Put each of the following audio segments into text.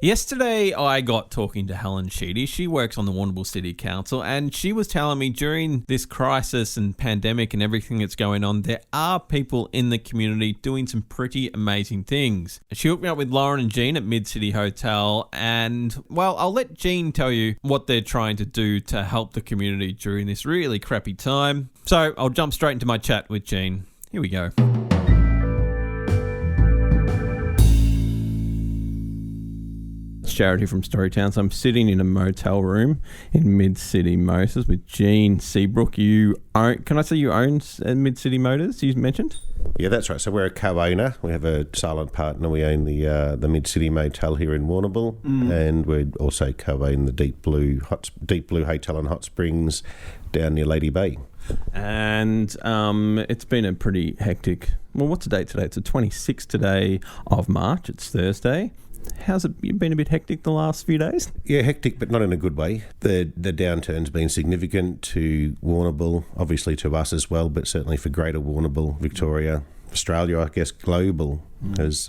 Yesterday, I got talking to Helen Sheedy. She works on the Warrnambool City Council, and she was telling me during this crisis and pandemic and everything that's going on, there are people in the community doing some pretty amazing things. She hooked me up with Lauren and Jean at Mid-City Hotel, and, well, I'll let Jean tell you what they're trying to do to help the community during this really crappy time. So I'll jump straight into my chat with Jean. Here we go. Charity from Storytown. So I'm sitting in a motel room in Mid-City Motors with Jean Seabrook. You own, can I say you own Mid-City Motors, you mentioned? Yeah, that's right. So we're a co-owner. We have a silent partner. We own the Mid-City Motel here in Warrnambool, and we also co-own the Deep Blue Hotel and Hot Springs down near Lady Bay. And it's been a pretty hectic... Well, what's the date today? It's the 26th today of March. It's Thursday. How's it been? A bit hectic the last few days? Yeah, hectic, but not in a good way. The downturn's been significant to Warrnambool, obviously to us as well, but certainly for Greater Warrnambool, Victoria, Australia, I guess global, has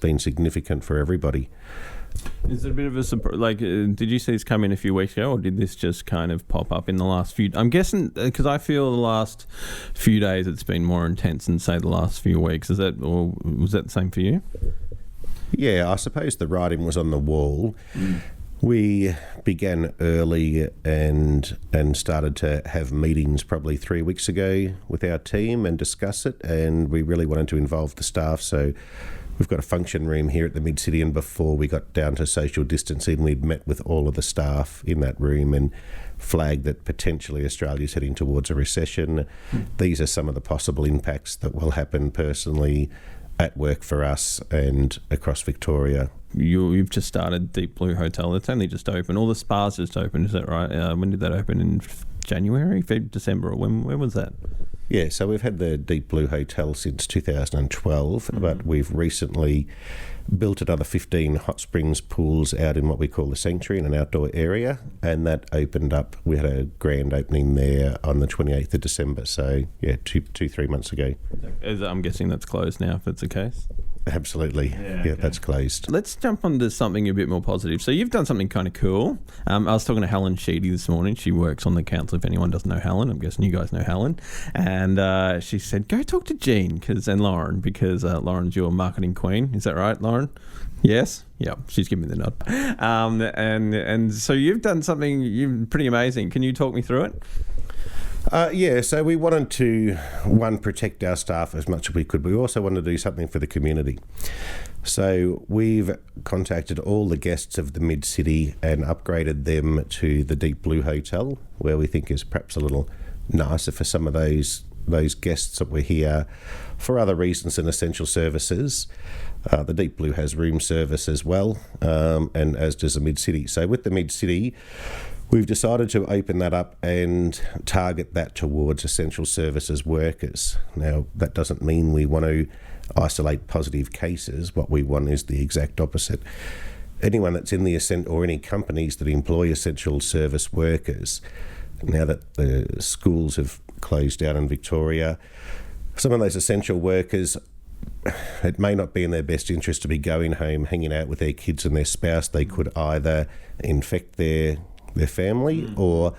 been significant for everybody. Is it a bit of a surprise? Like, did you see this come in a few weeks ago, or did this just kind of pop up in the last few? I'm guessing because I feel the last few days it's been more intense than say the last few weeks. Is that, or was that the same for you? Yeah, I suppose the writing was on the wall. We began early and started to have meetings probably 3 weeks ago with our team and discuss it, and we really wanted to involve the staff. So we've got a function room here at the Mid-City, and before we got down to social distancing, we'd met with all of the staff in that room and flagged that potentially Australia's heading towards a recession. These are some of the possible impacts that will happen personally at work for us and across Victoria. You've just started Deep Blue Hotel. It's only just open. All the spas just opened, is that right? When did that open? In January, February, December? Or when was that? Yeah, so we've had the Deep Blue Hotel since 2012, but we've recently built another 15 hot springs pools out in what we call the sanctuary, in an outdoor area, and that opened up. We had a grand opening there on the 28th of December, so yeah, 3 months ago. I'm guessing that's closed now, if that's the case? Absolutely. Yeah, okay. That's closed. Let's jump onto something a bit more positive. So you've done something kind of cool. I was talking to Helen Sheedy this morning. She works on the council. If anyone doesn't know Helen, I'm guessing you guys know Helen. And she said, go talk to Jean and Lauren, because Lauren's your marketing queen. Is that right, Lauren? Yes? Yeah, she's giving me the nod. And so you've done something pretty amazing. Can you talk me through it? Yeah, so we wanted to, one, protect our staff as much as we could, but we also wanted to do something for the community. So we've contacted all the guests of the Mid-City and upgraded them to the Deep Blue Hotel, where we think is perhaps a little nicer for some of those guests that were here for other reasons than essential services. The Deep Blue has room service as well, and as does the Mid-City. So with the Mid-City, we've decided to open that up and target that towards essential services workers. Now, that doesn't mean we want to isolate positive cases. What we want is the exact opposite. Anyone that's in the or any companies that employ essential service workers, now that the schools have closed down in Victoria, some of those essential workers, it may not be in their best interest to be going home, hanging out with their kids and their spouse. They could either infect their family, or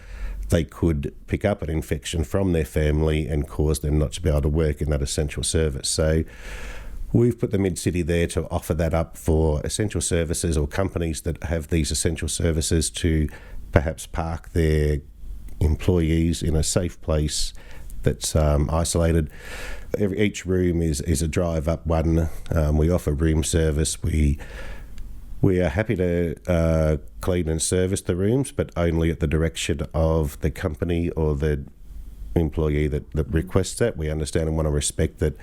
they could pick up an infection from their family and cause them not to be able to work in that essential service. So we've put the Mid-City there to offer that up for essential services or companies that have these essential services to perhaps park their employees in a safe place that's isolated. Each room is a drive-up one. We offer room service. We are happy to clean and service the rooms, but only at the direction of the company or the employee that requests that. We understand and want to respect that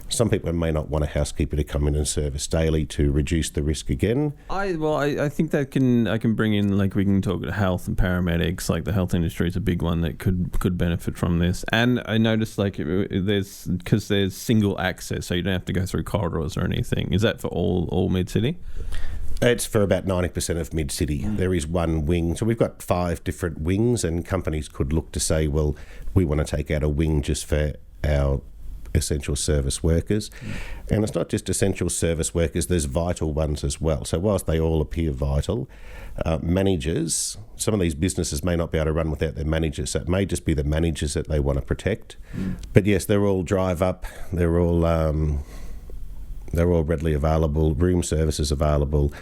some people may not want a housekeeper to come in and service daily to reduce the risk again. I think that I can bring in, like, we can talk health and paramedics. Like, the health industry is a big one that could benefit from this. And I noticed, like, there's single access, so you don't have to go through corridors or anything. Is that for all Mid-City? It's for about 90% of Mid-City. There is one wing. So we've got 5 different wings, and companies could look to say, well, we want to take out a wing just for our essential service workers. And it's not just essential service workers, there's vital ones as well. So whilst they all appear vital, managers, some of these businesses may not be able to run without their managers, so it may just be the managers that they want to protect. But yes, they're all drive up, they're all readily available, room services available.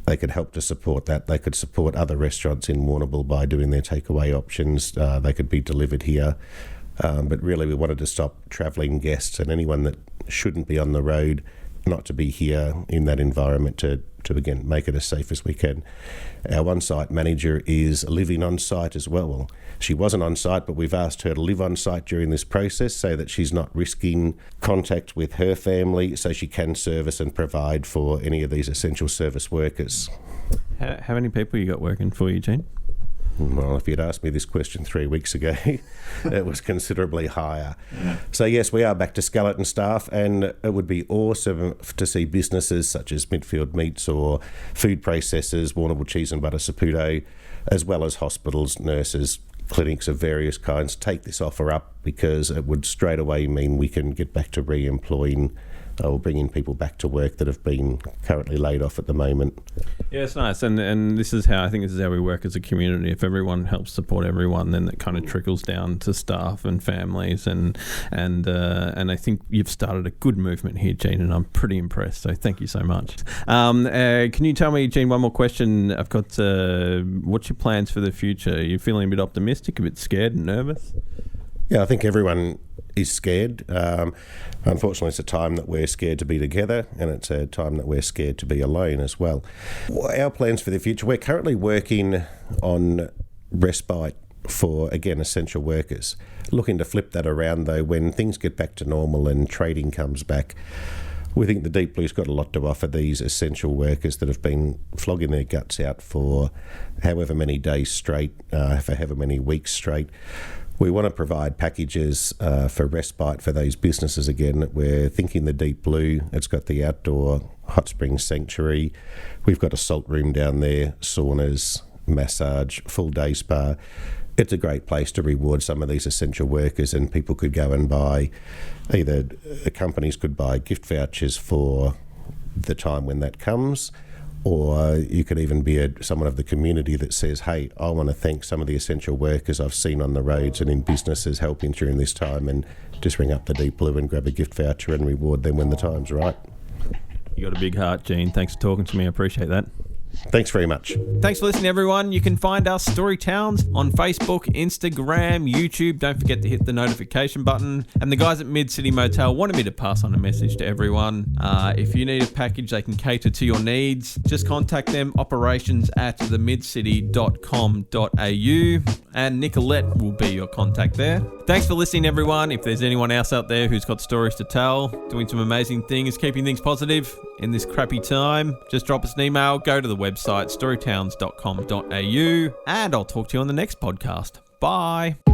They could help to support that. They could support other restaurants in Warrnambool by doing their takeaway options. They could be delivered here. But really we wanted to stop travelling guests and anyone that shouldn't be on the road not to be here in that environment to again make it as safe as we can. Our on-site manager is living on site as well. Well, she wasn't on site, but we've asked her to live on site during this process so that she's not risking contact with her family, so she can service and provide for any of these essential service workers. How many people you got working for you, Gene? Well, if you'd asked me this question 3 weeks ago, it was considerably higher. So yes, we are back to skeleton staff, and it would be awesome to see businesses such as Midfield Meats or food processors, Warrnambool Cheese and Butter Saputo, as well as hospitals, nurses, clinics of various kinds, take this offer up, because it would straight away mean we can get back to re-employing or bringing people back to work that have been currently laid off at the moment. Yeah, it's nice, and this is how we work as a community. If everyone helps support everyone, then it kind of trickles down to staff and families, and I think you've started a good movement here, Gene, and I'm pretty impressed. So thank you so much. Can you tell me, Gene, one more question? I've got what's your plans for the future? Are you feeling a bit optimistic, a bit scared and nervous? Yeah, I think everyone is scared. Unfortunately, it's a time that we're scared to be together, and it's a time that we're scared to be alone as well. Our plans for the future, we're currently working on respite for, again, essential workers. Looking to flip that around, though, when things get back to normal and trading comes back. We think the Deep Blue's got a lot to offer these essential workers that have been flogging their guts out for however many days straight, for however many weeks straight. We want to provide packages for respite for those businesses again. We're thinking the Deep Blue, it's got the outdoor hot spring sanctuary. We've got a salt room down there, saunas, massage, full day spa. It's a great place to reward some of these essential workers, and people could go and buy, either companies could buy gift vouchers for the time when that comes, or you could even be someone of the community that says, hey, I want to thank some of the essential workers I've seen on the roads and in businesses helping during this time, and just ring up the Deep Blue and grab a gift voucher and reward them when the time's right. You got a big heart, Gene. Thanks for talking to me. I appreciate that. Thanks very much. Thanks for listening, everyone. You can find us, Story Towns, on Facebook, Instagram, YouTube. Don't forget to hit the notification button. And the guys at Mid City Motel wanted me to pass on a message to everyone. If you need a package they can cater to your needs, just contact them, operations@themidcity.com.au, and Nicolette will be your contact there. Thanks for listening, everyone. If there's anyone else out there who's got stories to tell, doing some amazing things, keeping things positive in this crappy time, just drop us an email, go to the website storytowns.com.au, and I'll talk to you on the next podcast. Bye.